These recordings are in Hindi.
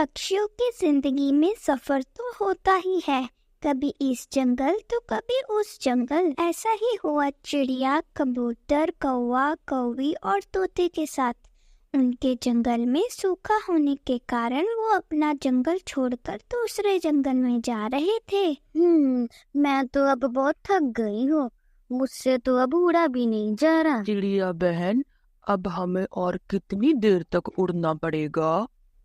पक्षियों की जिंदगी में सफर तो होता ही है, कभी इस जंगल तो कभी उस जंगल। ऐसा ही हुआ चिड़िया, कबूतर, कौवा, कौवी और तोते के साथ। उनके जंगल में सूखा होने के कारण वो अपना जंगल छोड़कर दूसरे जंगल में जा रहे थे। मैं तो अब बहुत थक गई हूँ, मुझसे तो अब उड़ा भी नहीं जा रहा। चिड़िया बहन, अब हमें और कितनी देर तक उड़ना पड़ेगा?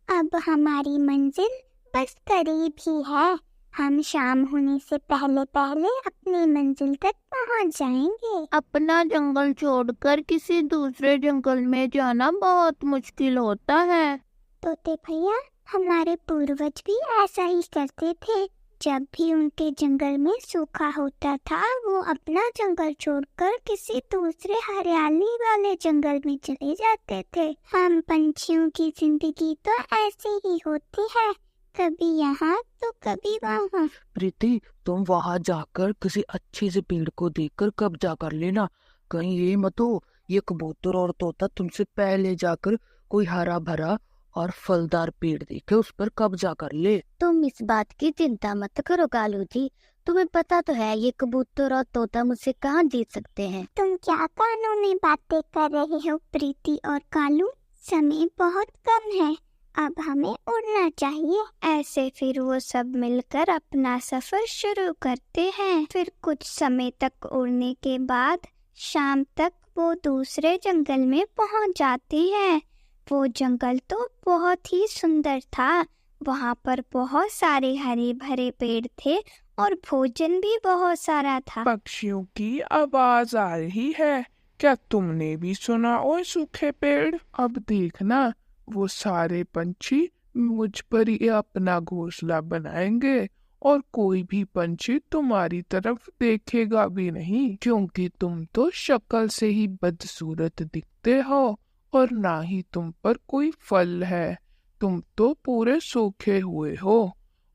अब हमारी मंजिल बस करीब ही है। हम शाम होने से पहले पहले अपनी मंजिल तक पहुंच जाएंगे। अपना जंगल छोड़कर किसी दूसरे जंगल में जाना बहुत मुश्किल होता है। तोते भैया, हमारे पूर्वज भी ऐसा ही करते थे। जब भी उनके जंगल में सूखा होता था, वो अपना जंगल छोड़कर किसी दूसरे हरियाली वाले जंगल में चले जाते थे। हम पंछियों की जिंदगी तो ऐसी ही होती है, कभी यहाँ तो कभी वहाँ। प्रीति, तुम वहां जाकर किसी अच्छे से पेड़ को देखकर कब्जा कर लेना। कहीं ये मत हो ये कबूतर और तोता तुमसे पहले जाकर कोई हरा भरा और फलदार पेड़ देखे उस पर कब्जा कर ले। तुम इस बात की चिंता मत करो कालू जी, तुम्हें पता तो है ये कबूतर और तोता मुझसे कहाँ जीत सकते हैं। तुम क्या कानूनी बातें कर रहे हो प्रीति और कालू? समय बहुत कम है, अब हमें उड़ना चाहिए। ऐसे फिर वो सब मिलकर अपना सफर शुरू करते हैं। फिर कुछ समय तक उड़ने के बाद शाम तक वो दूसरे जंगल में पहुंच जाते हैं। वो जंगल तो बहुत ही सुंदर था। वहाँ पर बहुत सारे हरे भरे पेड़ थे और भोजन भी बहुत सारा था। पक्षियों की आवाज आ रही है, क्या तुमने भी सुना? ओए सूखे पेड़, अब देखना वो सारे पंछी मुझ पर ही अपना घोंसला बनाएंगे और कोई भी पंछी तुम्हारी तरफ देखेगा भी नहीं, क्योंकि तुम तो शक्ल से ही बदसूरत दिखते हो और ना ही तुम पर कोई फल है। तुम तो पूरे सूखे हुए हो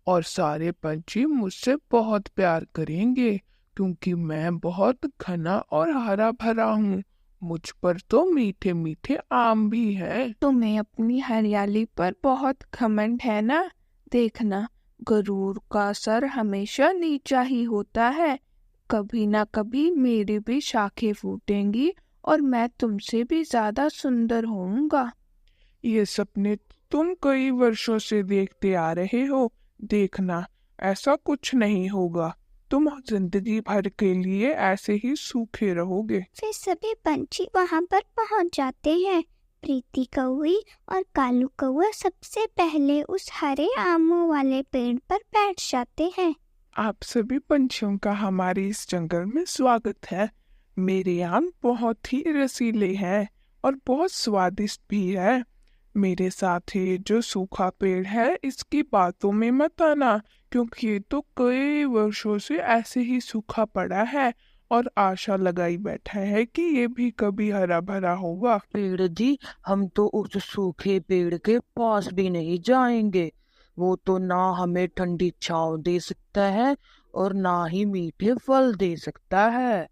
और सारे पंछी मुझसे बहुत प्यार करेंगे, क्योंकि मैं बहुत घना और हरा भरा हूँ। मुझ पर तो मीठे मीठे आम भी हैं। तुम्हें अपनी हरियाली पर बहुत घमंड है ना? देखना, गरूर का सर हमेशा नीचा ही होता है। कभी ना कभी मेरी भी शाखें फूटेंगी और मैं तुमसे भी ज्यादा सुंदर होऊंगा। ये सपने तुम कई वर्षों से देखते आ रहे हो। देखना, ऐसा कुछ नहीं होगा। तुम जिंदगी भर के लिए ऐसे ही सूखे रहोगे। फिर सभी पंछी वहाँ पर पहुँच जाते हैं। प्रीति कौवी और कालू कौवा सबसे पहले उस हरे आमों वाले पेड़ पर बैठ जाते हैं। आप सभी पंछियों का हमारे इस जंगल में स्वागत है। मेरे आम बहुत ही रसीले हैं और बहुत स्वादिष्ट भी है। मेरे साथ ये जो सूखा पेड़ है, इसकी बातों में मत आना, क्योंकि ये तो कई वर्षों से ऐसे ही सूखा पड़ा है और आशा लगाई बैठा है कि ये भी कभी हरा भरा होगा। पेड़ जी, हम तो उस सूखे पेड़ के पास भी नहीं जाएंगे। वो तो ना हमें ठंडी छांव दे सकता है और ना ही मीठे फल दे सकता है।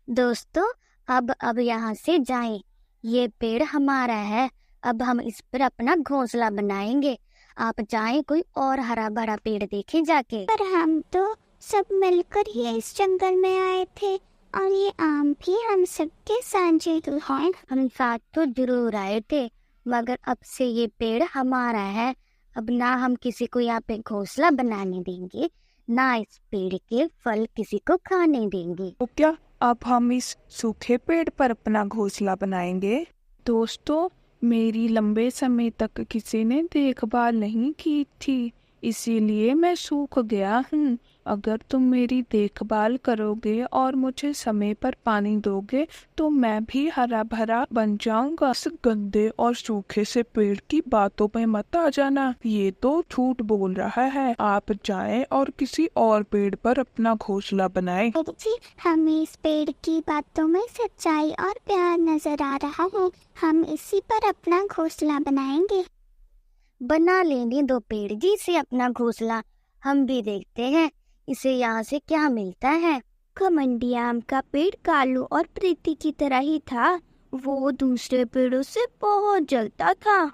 दोस्तों, अब यहाँ से जाएं। ये पेड़ हमारा है, अब हम इस पर अपना घोंसला बनाएंगे। आप जाएं, कोई और हरा भरा पेड़ देखें जाके। पर हम तो सब मिलकर ही इस जंगल में आए थे और ये आम भी हम सबके साझे हैं। हम साथ तो जरूर आए थे, मगर अब से ये पेड़ हमारा है। अब ना हम किसी को यहाँ पे घोंसला बनाने देंगे, ना इस पेड़ के फल किसी को खाने देंगे। तो क्या अब हम इस सूखे पेड़ पर अपना घोंसला बनाएंगे? दोस्तों, मेरी लंबे समय तक किसी ने देखभाल नहीं की थी, इसीलिए मैं सूख गया हूँ। अगर तुम मेरी देखभाल करोगे और मुझे समय पर पानी दोगे तो मैं भी हरा भरा बन जाऊंगा। इस गंदे और सूखे से पेड़ की बातों पे मत आ जाना, ये तो झूठ बोल रहा है। आप जाएं और किसी और पेड़ पर अपना घोंसला बनाएं। जी, हमें इस पेड़ की बातों में सच्चाई और प्यार नजर आ रहा है। हम इसी पर अपना घोंसला बनाएंगे। बना लेने दो पेड़ जी से अपना घोंसला, हम भी देखते हैं इसे यहाँ से क्या मिलता है। घमंडी आम का पेड़ कालू और प्रीति की तरह ही था। वो दूसरे पेड़ों से बहुत जलता था।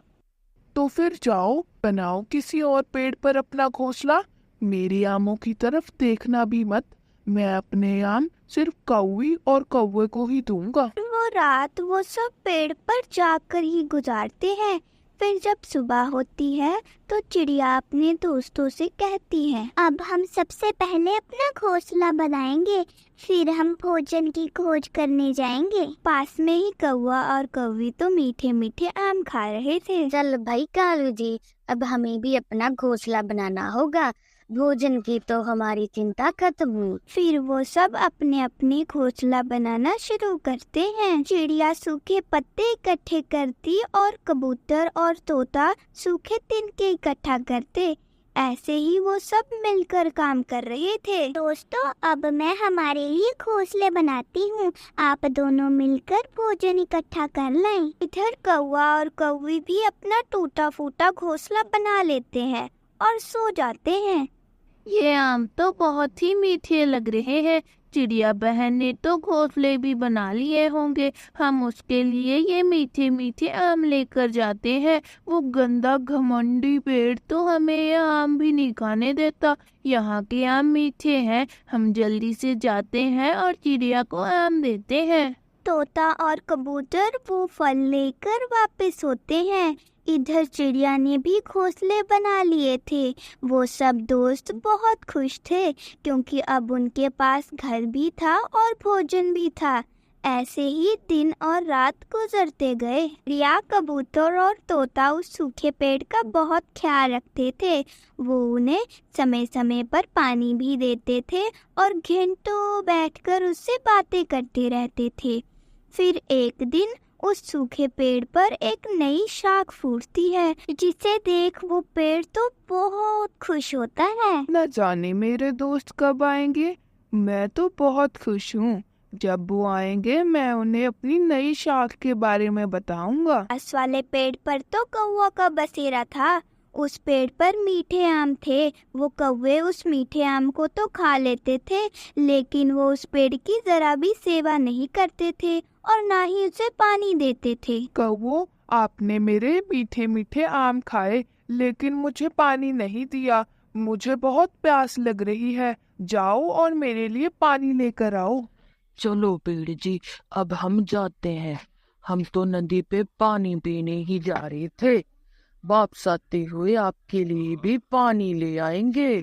तो फिर जाओ, बनाओ किसी और पेड़ पर अपना घोंसला। मेरे आमों की तरफ देखना भी मत। मैं अपने आम सिर्फ कौवी और कौवे को ही दूंगा। वो रात वो सब पेड़ पर जाकर ही गुजारते हैं। फिर जब सुबह होती है तो चिड़िया अपने दोस्तों से कहती है, अब हम सबसे पहले अपना घोंसला बनाएंगे, फिर हम भोजन की खोज करने जाएंगे। पास में ही कौवा और कौवी तो मीठे मीठे आम खा रहे थे। चल भाई कालू जी, अब हमें भी अपना घोंसला बनाना होगा। भोजन की तो हमारी चिंता खत्म हुई। फिर वो सब अपने अपने घोंसला बनाना शुरू करते हैं। चिड़िया सूखे पत्ते इकट्ठे करती और कबूतर और तोता सूखे तिनके इकट्ठा करते। ऐसे ही वो सब मिलकर काम कर रहे थे। दोस्तों, अब मैं हमारे लिए घोंसले बनाती हूँ, आप दोनों मिलकर भोजन इकट्ठा कर लें। इधर कौवा और कौवी भी अपना टूटा फूटा घोंसला बना लेते हैं और सो जाते हैं। ये आम तो बहुत ही मीठे लग रहे हैं। चिड़िया बहन ने तो घोंसले भी बना लिए होंगे। हम उसके लिए ये मीठे मीठे आम लेकर जाते हैं। वो गंदा घमंडी पेड़ तो हमें ये आम भी नहीं खाने देता। यहाँ के आम मीठे हैं। हम जल्दी से जाते हैं और चिड़िया को आम देते हैं। तोता और कबूतर वो फल लेकर वापस होते हैं। इधर चिड़िया ने भी घोंसले बना लिए थे। वो सब दोस्त बहुत खुश थे क्योंकि अब उनके पास घर भी था और भोजन भी था। ऐसे ही दिन और रात गुजरते गए। चिड़िया, कबूतर और तोता उस सूखे पेड़ का बहुत ख्याल रखते थे। वो उन्हें समय समय पर पानी भी देते थे और घंटों बैठकर उससे बातें करते रहते थे। फिर एक दिन उस सूखे पेड़ पर एक नई शाख फूटती है, जिसे देख वो पेड़ तो बहुत खुश होता है। न जाने मेरे दोस्त कब आएंगे। मैं तो बहुत खुश हूँ। जब वो आएंगे मैं उन्हें अपनी नई शाख के बारे में बताऊंगा। पास वाले पेड़ पर तो कौवा का बसेरा था। उस पेड़ पर मीठे आम थे। वो कौवे उस मीठे आम को तो खा लेते थे, लेकिन वो उस पेड़ की जरा भी सेवा नहीं करते थे और ना ही उसे पानी देते थे। कौवो, आपने मेरे मीठे मीठे आम खाए लेकिन मुझे पानी नहीं दिया। मुझे बहुत प्यास लग रही है। जाओ और मेरे लिए पानी लेकर आओ। चलो पेड़ जी, अब हम जाते हैं। हम तो नदी पे पानी पीने ही जा रहे थे। वापस आते हुए आपके लिए भी पानी ले आएंगे।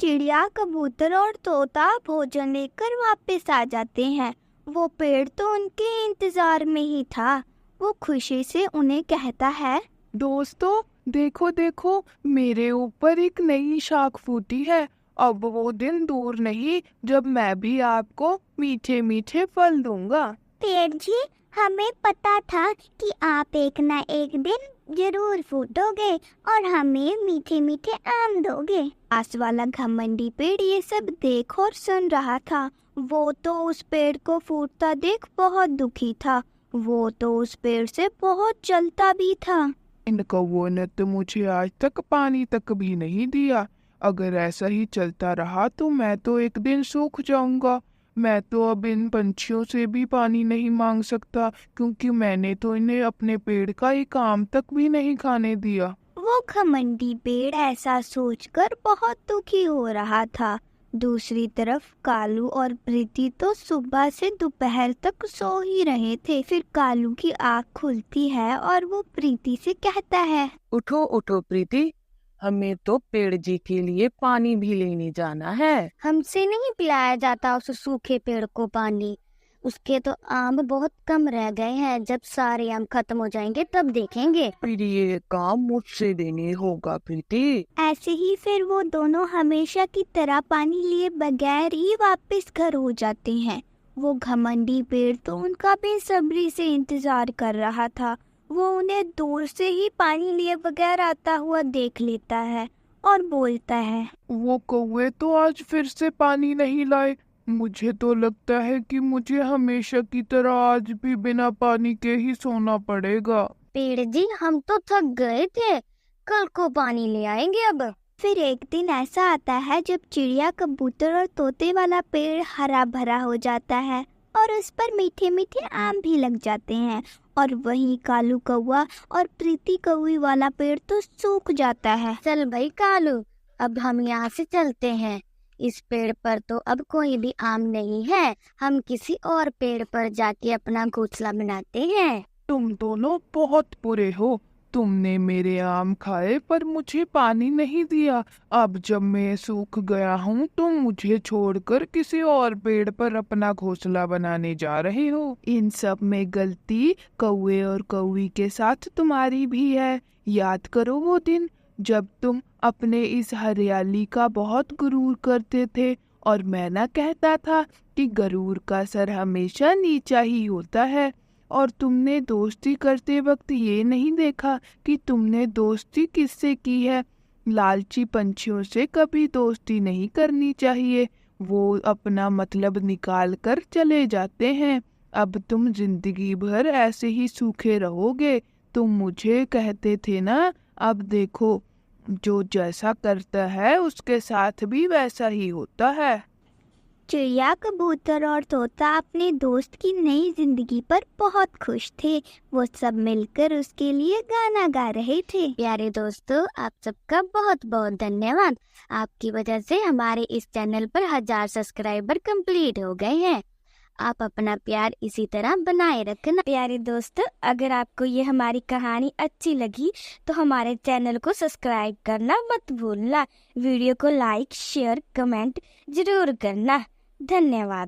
चिड़िया, कबूतर और तोता भोजन लेकर वापस आ जाते हैं। वो पेड़ तो उनके इंतजार में ही था। वो खुशी से उन्हें कहता है, दोस्तों देखो देखो, मेरे ऊपर एक नई शाख फूटी है। अब वो दिन दूर नहीं जब मैं भी आपको मीठे मीठे फल दूंगा। पेड़ जी, हमें पता था कि आप एक ना एक दिन जरूर फूटोगे और हमें मीठे मीठे आम दोगे। पास वाला घमंडी पेड़ ये सब देख और सुन रहा था। वो तो उस पेड़ को फूटता देख बहुत दुखी था। वो तो उस पेड़ से बहुत जलता भी था। इन कौवों ने तो मुझे आज तक पानी तक भी नहीं दिया। अगर ऐसा ही चलता रहा तो मैं तो एक दिन सूख जाऊंगा। मैं तो अब इन पंछियों से भी पानी नहीं मांग सकता, क्योंकि मैंने तो इन्हें अपने पेड़ का एक आम तक भी नहीं खाने दिया। वो घमंडी पेड़ ऐसा सोचकर बहुत दुखी हो रहा था। दूसरी तरफ कालू और प्रीति तो सुबह से दोपहर तक सो ही रहे थे। फिर कालू की आँख खुलती है और वो प्रीति से कहता है, उठो उठो प्रीति, हमें तो पेड़ जी के लिए पानी भी लेने जाना है। हमसे नहीं पिलाया जाता उस सूखे पेड़ को पानी। उसके तो आम बहुत कम रह गए हैं। जब सारे आम खत्म हो जाएंगे तब देखेंगे। फिर ये काम मुझसे देने होगा प्रीति। ऐसे ही फिर वो दोनों हमेशा की तरह पानी लिए बगैर ही वापस घर हो जाते हैं। वो घमंडी पेड़ तो उनका बेसब्री से इंतजार कर रहा था। वो उन्हें दूर से ही पानी लिए बगैर आता हुआ देख लेता है और बोलता है, वो कौवे तो आज फिर से पानी नहीं लाए। मुझे तो लगता है कि मुझे हमेशा की तरह आज भी बिना पानी के ही सोना पड़ेगा। पेड़ जी, हम तो थक गए थे। कल को पानी ले आएंगे अब। फिर एक दिन ऐसा आता है जब चिड़िया, कबूतर और तोते वाला पेड़ हरा भरा हो जाता है और उस पर मीठे मीठे आम भी लग जाते हैं। और वहीं कालू कौवा और प्रीति कौवी वाला पेड़ तो सूख जाता है। चल भाई कालू, अब हम यहाँ से चलते हैं। इस पेड़ पर तो अब कोई भी आम नहीं है, हम किसी और पेड़ पर जाके अपना घोंसला बनाते हैं। तुम दोनों बहुत बुरे हो। तुमने मेरे आम खाए पर मुझे पानी नहीं दिया। अब जब मैं सूख गया हूँ तुम मुझे छोड़कर किसी और पेड़ पर अपना घोंसला बनाने जा रहे हो। इन सब में गलती कौवे और कौवी के साथ तुम्हारी भी है। याद करो वो दिन जब तुम अपने इस हरियाली का बहुत गुरूर करते थे और मैं ना कहता था कि गरूर का सर हमेशा नीचा ही होता है। और तुमने दोस्ती करते वक्त ये नहीं देखा कि तुमने दोस्ती किससे की है। लालची पंछियों से कभी दोस्ती नहीं करनी चाहिए, वो अपना मतलब निकाल कर चले जाते हैं। अब तुम जिंदगी भर ऐसे ही सूखे रहोगे। तुम मुझे कहते थे ना, अब देखो जो जैसा करता है उसके साथ भी वैसा ही होता है। चिड़िया, कबूतर और तोता अपने दोस्त की नई जिंदगी पर बहुत खुश थे। वो सब मिलकर उसके लिए गाना गा रहे थे। प्यारे दोस्तों, आप सबका बहुत बहुत धन्यवाद। आपकी वजह से हमारे इस चैनल पर 1000 सब्सक्राइबर कंप्लीट हो गए हैं। आप अपना प्यार इसी तरह बनाए रखना। प्यारे दोस्तों, अगर आपको ये हमारी कहानी अच्छी लगी तो हमारे चैनल को सब्सक्राइब करना मत भूलना। वीडियो को लाइक, शेयर, कमेंट जरूर करना। धन्यवाद।